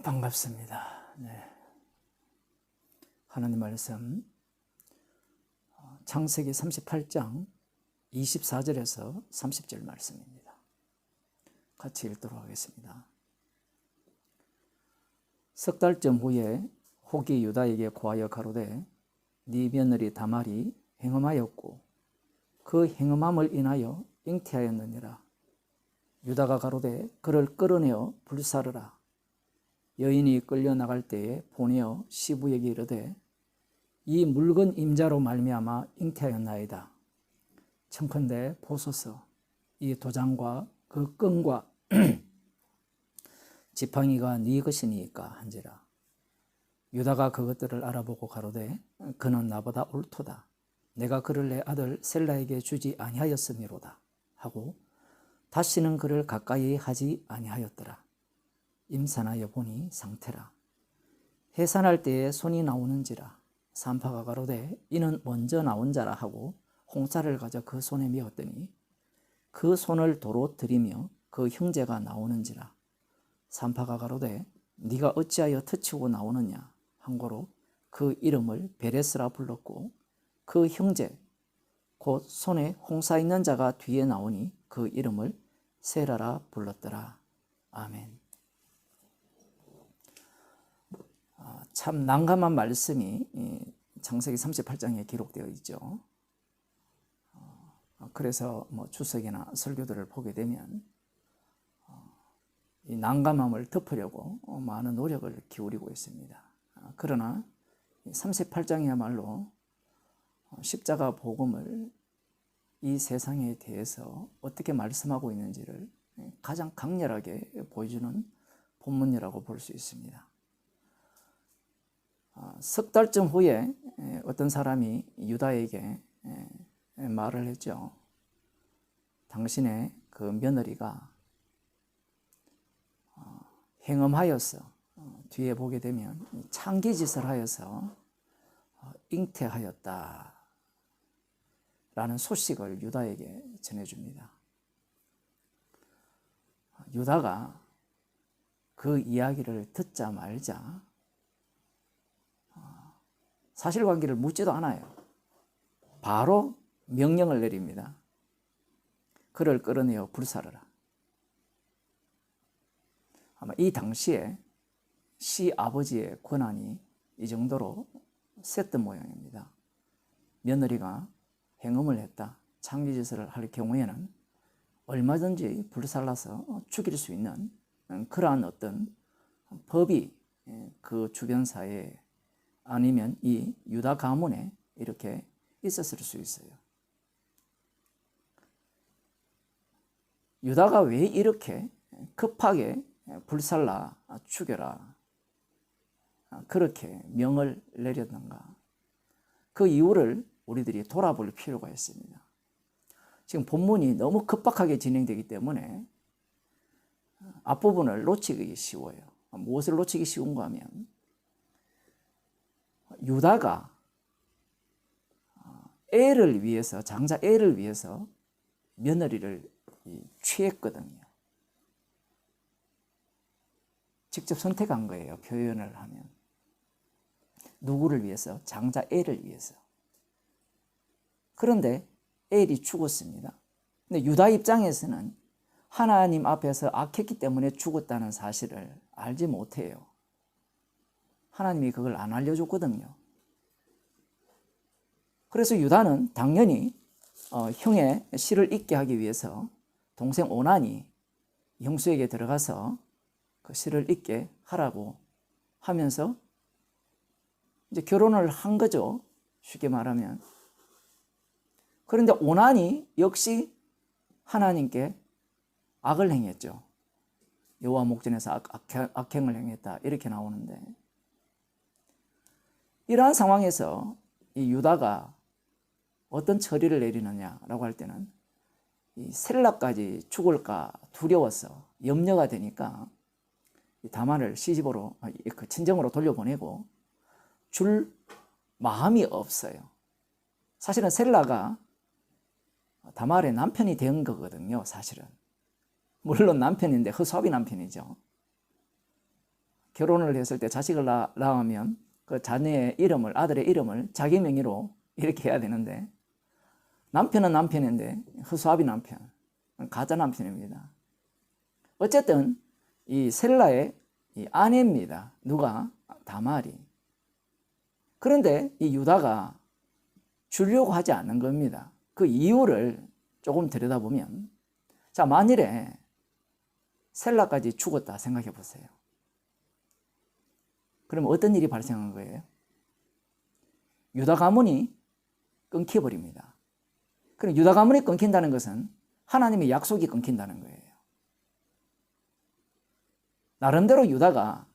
반갑습니다. 네. 하나님 말씀 창세기 38장 24절에서 30절 말씀입니다. 같이 읽도록 하겠습니다. 석 달쯤 후에 혹이 유다에게 고하여 가로되 네 며느리 다말이 행음하였고 그 행음함을 인하여 잉태하였느니라. 유다가 가로되 그를 끌어내어 불사르라. 여인이 끌려나갈 때에 보내어 시부에게 이르되 이 묽은 임자로 말미암아 잉태하였나이다. 청컨대 보소서 이 도장과 그 끈과 지팡이가 네 것이니까 한지라. 유다가 그것들을 알아보고 가로되 그는 나보다 옳도다. 내가 그를 내 아들 셀라에게 주지 아니하였음이로다 하고 다시는 그를 가까이 하지 아니하였더라. 임산하여 보니 상태라. 해산할 때에 손이 나오는지라. 산파가 가로되 이는 먼저 나온 자라 하고 홍사를 가져 그 손에 메었더니 그 손을 도로 들이며 그 형제가 나오는지라. 산파가 가로되 네가 어찌하여 터치고 나오느냐 한고로 그 이름을 베레스라 불렀고 그 형제 곧 손에 홍사 있는 자가 뒤에 나오니 그 이름을 세라라 불렀더라. 아멘. 참 난감한 말씀이 창세기 38장에 기록되어 있죠. 그래서 주석이나 설교들을 보게 되면 이 난감함을 덮으려고 많은 노력을 기울이고 있습니다. 그러나 38장이야말로 십자가 복음을 이 세상에 대해서 어떻게 말씀하고 있는지를 가장 강렬하게 보여주는 본문이라고 볼 수 있습니다. 석 달쯤 후에 어떤 사람이 유다에게 말을 했죠. 당신의 그 며느리가 행음하여서 뒤에 보게 되면 창기짓을 하여서 잉태하였다 라는 소식을 유다에게 전해줍니다. 유다가 그 이야기를 듣자 말자 사실관계를 묻지도 않아요. 바로 명령을 내립니다. 그를 끌어내어 불사르라. 아마 이 당시에 시아버지의 권한이 이 정도로 셌던 모양입니다. 며느리가 행음을 했다, 창기짓을 할 경우에는 얼마든지 불살라서 죽일 수 있는 그러한 어떤 법이 그 주변사회에 아니면 이 유다 가문에 이렇게 있었을 수 있어요. 유다가 왜 이렇게 급하게 불살라 죽여라 그렇게 명을 내렸는가? 그 이유를 우리들이 돌아볼 필요가 있습니다. 지금 본문이 너무 급박하게 진행되기 때문에 앞부분을 놓치기 쉬워요. 무엇을 놓치기 쉬운가 하면 유다가 애를 위해서, 장자 애를 위해서 며느리를 취했거든요. 직접 선택한 거예요. 표현을 하면 누구를 위해서? 장자 애를 위해서. 그런데 엘이 죽었습니다. 근데 유다 입장에서는 하나님 앞에서 악했기 때문에 죽었다는 사실을 알지 못해요. 하나님이 그걸 안 알려줬거든요. 그래서 유다는 당연히 형의 실을 잊게 하기 위해서 동생 오난이 형수에게 들어가서 그 실을 잊게 하라고 하면서 이제 결혼을 한 거죠. 쉽게 말하면. 그런데 오난이 역시 하나님께 악을 행했죠. 여호와 목전에서 악행을 행했다 이렇게 나오는데 이러한 상황에서 이 유다가 어떤 처리를 내리느냐라고 할 때는 이 셀라까지 죽을까 두려워서 염려가 되니까 다말을 시집으로 그 친정으로 돌려보내고 줄 마음이 없어요. 사실은 셀라가 다말의 남편이 된 거거든요. 사실은 물론 남편인데 허수아비 남편이죠. 결혼을 했을 때 자식을 낳으면 그 자녀의 이름을, 아들의 이름을 자기 명의로 이렇게 해야 되는데, 남편은 남편인데 허수아비 남편, 가짜 남편입니다. 어쨌든 이 셀라의 이 아내입니다. 누가? 다말이. 그런데 이 유다가 주려고 하지 않는 겁니다. 그 이유를 조금 들여다보면, 자, 만일에 셀라까지 죽었다 생각해 보세요. 그럼 어떤 일이 발생한 거예요? 유다 가문이 끊겨버립니다. 그럼 유다 가문이 끊긴다는 것은 하나님의 약속이 끊긴다는 거예요. 나름대로 유다가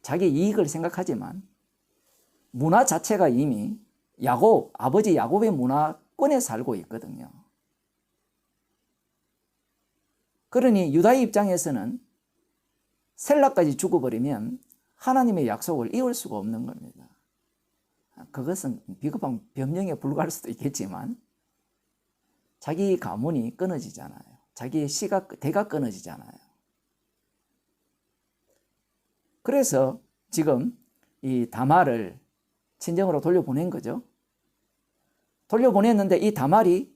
자기 이익을 생각하지만 문화 자체가 이미 아버지 야곱의 문화권에 살고 있거든요. 그러니 유다의 입장에서는 셀라까지 죽어버리면 하나님의 약속을 이을 수가 없는 겁니다. 그것은 비겁한 변명에 불과할 수도 있겠지만 자기 가문이 끊어지잖아요. 자기의 대가 끊어지잖아요. 그래서 지금 이 다말을 친정으로 돌려보낸 거죠. 돌려보냈는데 이 다말이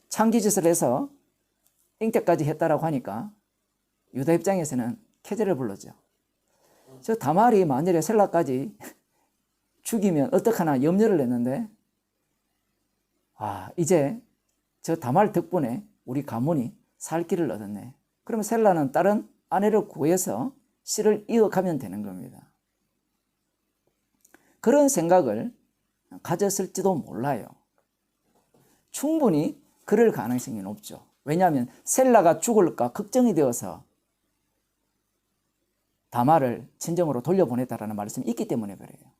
창기짓을 해서 잉태까지 했다라고 하니까 유다 입장에서는 캐제를 불렀죠. 저 다말이 만일에 셀라까지 죽이면 어떡하나 염려를 했는데, 이제 저 다말 덕분에 우리 가문이 살 길을 얻었네. 그러면 셀라는 다른 아내를 구해서 씨를 이어가면 되는 겁니다. 그런 생각을 가졌을지도 몰라요. 충분히 그럴 가능성이 높죠. 왜냐하면 셀라가 죽을까 걱정이 되어서 다말을 친정으로 돌려보냈다라는 말씀이 있기 때문에 그래요.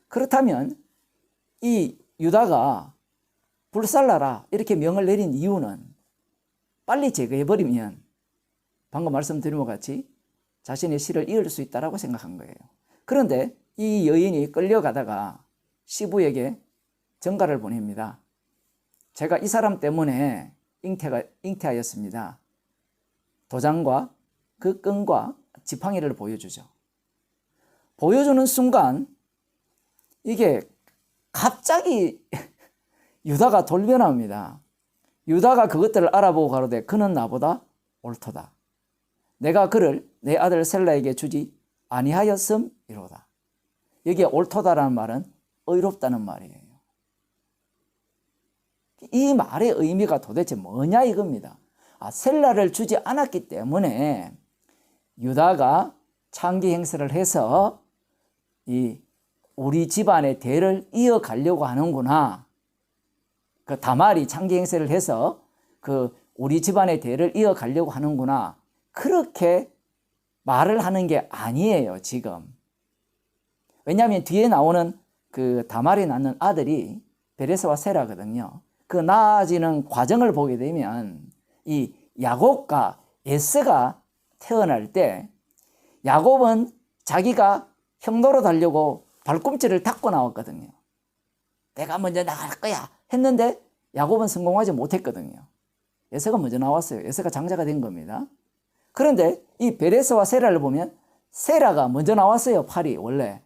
그렇다면 이 유다가 불살라라 이렇게 명을 내린 이유는 빨리 제거해버리면 방금 말씀드린 것 같이 자신의 씨를 이을 수 있다고 생각한 거예요. 그런데 이 여인이 끌려가다가 시부에게 전가를 보냅니다. 제가 이 사람 때문에 잉태하였습니다. 도장과 그 끈과 지팡이를 보여주죠. 보여주는 순간 이게 갑자기 유다가 돌변합니다. 유다가 그것들을 알아보고 가로되 그는 나보다 옳도다. 내가 그를 내 아들 셀라에게 주지 아니하였음이로다. 여기에 옳도다라는 말은 의롭다는 말이에요. 이 말의 의미가 도대체 뭐냐 이겁니다. 셀라를 주지 않았기 때문에 유다가 창기 행세를 해서 우리 집안의 대를 이어가려고 하는구나. 그 다말이 창기 행세를 해서 우리 집안의 대를 이어가려고 하는구나. 그렇게 말을 하는 게 아니에요, 지금. 왜냐하면 뒤에 나오는 그 다말이 낳는 아들이 베레스와 세라거든요. 그 나아지는 과정을 보게 되면 이 야곱과 에스가 태어날 때 야곱은 자기가 형 노릇하려고 발꿈치를 닦고 나왔거든요. 내가 먼저 나갈 거야 했는데 야곱은 성공하지 못했거든요. 에서가 먼저 나왔어요. 에서가 장자가 된 겁니다. 그런데 이 베레스와 세라를 보면 세라가 먼저 나왔어요. 팔이 원래.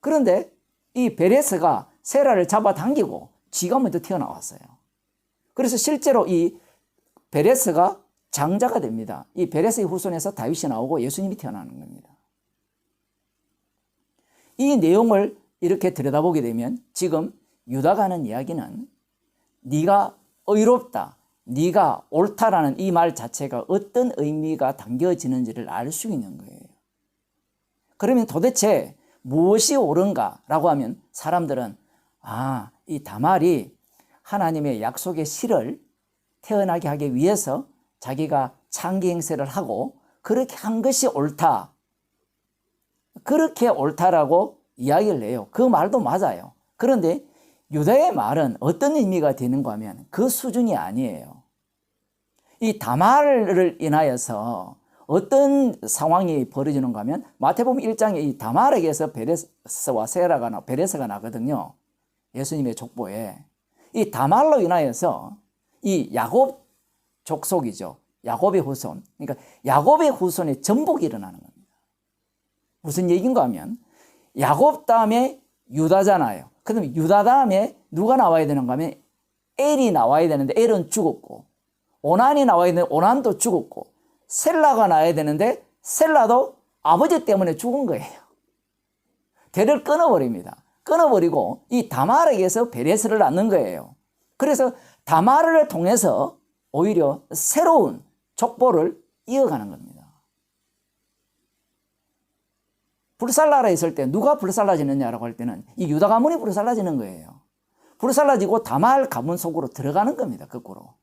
그런데 이 베레스가 세라를 잡아당기고 지가 먼저 튀어나왔어요. 그래서 실제로 이 베레스가 장자가 됩니다. 이 베레스의 후손에서 다윗이 나오고 예수님이 태어나는 겁니다. 이 내용을 이렇게 들여다보게 되면 지금 유다가 하는 이야기는 네가 의롭다, 네가 옳다라는 이 말 자체가 어떤 의미가 담겨지는지를 알 수 있는 거예요. 그러면 도대체 무엇이 옳은가라고 하면 사람들은 이 다말이 하나님의 약속의 씨를 태어나게 하기 위해서 자기가 창기 행세를 하고 그렇게 한 것이 옳다. 그렇게 옳다라고 이야기를 해요. 그 말도 맞아요. 그런데 유다의 말은 어떤 의미가 되는가 하면 그 수준이 아니에요. 이 다말을 인하여서 어떤 상황이 벌어지는가 하면 마태복음 1장에 이 다말에게서 베레스와 베레스가 나거든요. 예수님의 족보에. 이 다말로 인하여서 이 야곱 족속이죠. 야곱의 후손. 그러니까 야곱의 후손의 전복이 일어나는 겁니다. 무슨 얘기인가 하면 야곱 다음에 유다잖아요. 그럼 유다 다음에 누가 나와야 되는가 하면 엘이 나와야 되는데 엘은 죽었고, 오난이 나와야 되는데 오난도 죽었고, 셀라가 나와야 되는데 셀라도 아버지 때문에 죽은 거예요. 대를 끊어버립니다. 끊어버리고 이 다말에게서 베레스를 낳는 거예요. 그래서 다말을 통해서 오히려 새로운 족보를 이어가는 겁니다. 불살라라 있을 때 누가 불살라지느냐라고 할 때는 이 유다 가문이 불살라지는 거예요. 불살라지고 다말 가문 속으로 들어가는 겁니다. 거꾸로.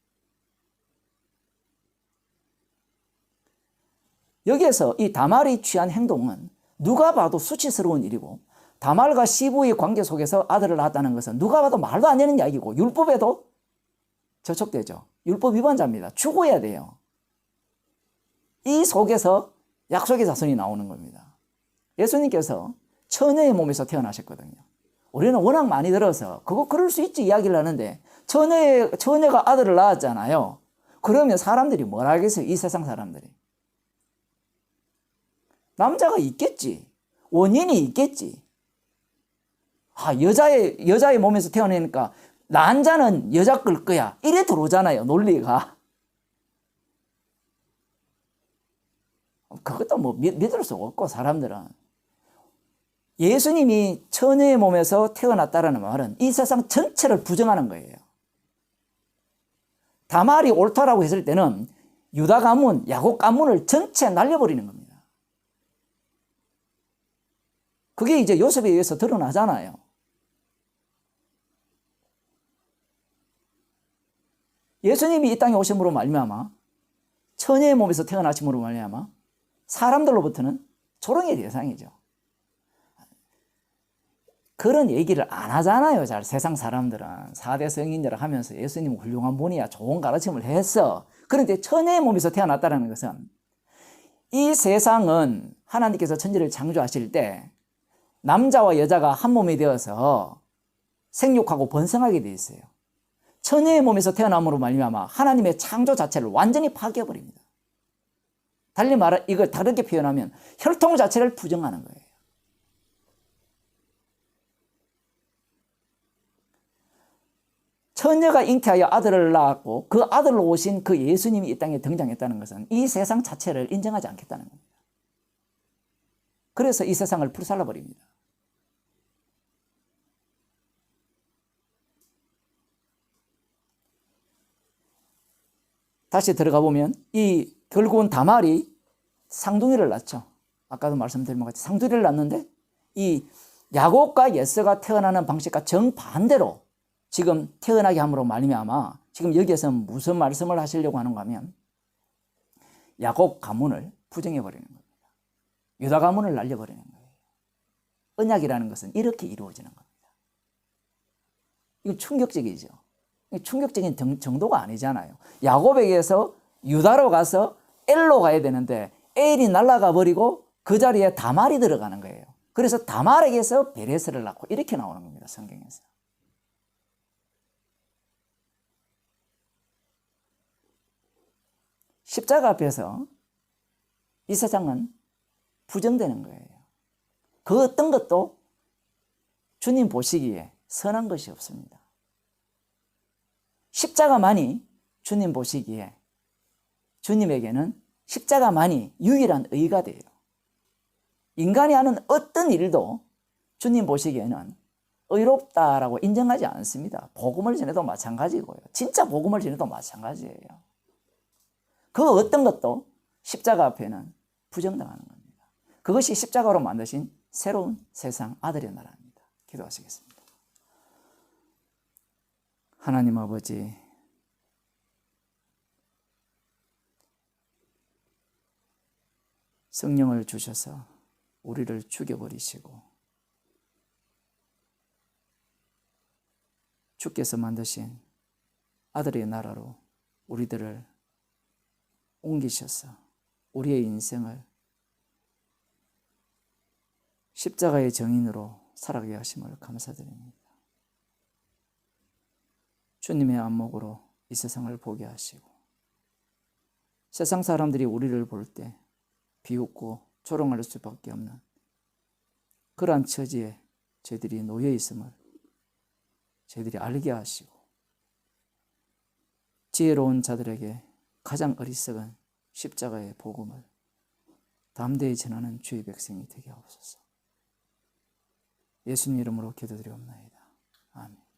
여기에서 이 다말이 취한 행동은 누가 봐도 수치스러운 일이고, 다말과 시부의 관계 속에서 아들을 낳았다는 것은 누가 봐도 말도 안 되는 이야기고 율법에도 저촉되죠. 율법 위반자입니다. 죽어야 돼요. 이 속에서 약속의 자손이 나오는 겁니다. 예수님께서 처녀의 몸에서 태어나셨거든요. 우리는 워낙 많이 들어서 그럴 수 있지 이야기를 하는데, 처녀가 아들을 낳았잖아요. 그러면 사람들이 뭐라 하겠어요? 이 세상 사람들이. 남자가 있겠지. 원인이 있겠지. 여자의 몸에서 태어나니까 난자는 여자 걸 거야. 이래 들어오잖아요, 논리가. 그것도 뭐 믿을 수 없고, 사람들은. 예수님이 처녀의 몸에서 태어났다는 말은 이 세상 전체를 부정하는 거예요. 다말이 옳다라고 했을 때는 유다 가문, 야곱 가문을 전체 날려버리는 겁니다. 그게 이제 요셉에 의해서 드러나잖아요. 예수님이 이 땅에 오심으로 말미암아, 처녀의 몸에서 태어나심으로 말미암아 사람들로부터는 조롱의 대상이죠. 그런 얘기를 안 하잖아요. 잘 세상 사람들은 4대 성인이라 하면서 예수님은 훌륭한 분이야, 좋은 가르침을 했어. 그런데 처녀의 몸에서 태어났다는 것은 이 세상은 하나님께서 천지를 창조하실 때 남자와 여자가 한 몸이 되어서 생육하고 번성하게 되어 있어요. 처녀의 몸에서 태어남으로 말미암아 하나님의 창조 자체를 완전히 파괴해버립니다. 달리 말해 이걸 다르게 표현하면 혈통 자체를 부정하는 거예요. 처녀가 잉태하여 아들을 낳았고 그 아들로 오신 그 예수님이 이 땅에 등장했다는 것은 이 세상 자체를 인정하지 않겠다는 겁니다. 그래서 이 세상을 불살라버립니다. 다시 들어가 보면 결국은 다말이 쌍둥이를 낳죠. 아까도 말씀드린 것 같이 쌍둥이를 낳는데 이 야곱과 예서가 태어나는 방식과 정반대로 지금 태어나게 함으로 말미암아 지금 여기에서 무슨 말씀을 하시려고 하는가 하면 야곱 가문을 부정해버리는 겁니다. 유다 가문을 날려버리는 거예요. 언약이라는 것은 이렇게 이루어지는 겁니다. 이거 충격적이죠. 충격적인 정도가 아니잖아요. 야곱에게서 유다로 가서 엘로 가야 되는데 엘이 날아가 버리고 그 자리에 다말이 들어가는 거예요. 그래서 다말에게서 베레스를 낳고 이렇게 나오는 겁니다. 성경에서. 십자가 앞에서 이 세상은 부정되는 거예요. 그 어떤 것도 주님 보시기에 선한 것이 없습니다. 십자가만이 주님 보시기에 주님에게는 십자가만이 유일한 의가 돼요. 인간이 하는 어떤 일도 주님 보시기에는 의롭다라고 인정하지 않습니다. 복음을 전해도 마찬가지고요. 진짜 복음을 전해도 마찬가지예요. 그 어떤 것도 십자가 앞에는 부정당하는 겁니다. 그것이 십자가로 만드신 새로운 세상 아들의 나라입니다. 기도하시겠습니다. 하나님 아버지, 성령을 주셔서 우리를 죽여버리시고 주께서 만드신 아들의 나라로 우리들을 옮기셔서 우리의 인생을 십자가의 정인으로 살아가게 하심을 감사드립니다. 주님의 안목으로 이 세상을 보게 하시고 세상 사람들이 우리를 볼 때 비웃고 조롱할 수밖에 없는 그러한 처지에 저희들이 놓여 있음을 저희들이 알게 하시고 지혜로운 자들에게 가장 어리석은 십자가의 복음을 담대히 전하는 주의 백성이 되게 하옵소서. 예수님 이름으로 기도드리옵나이다. 아멘.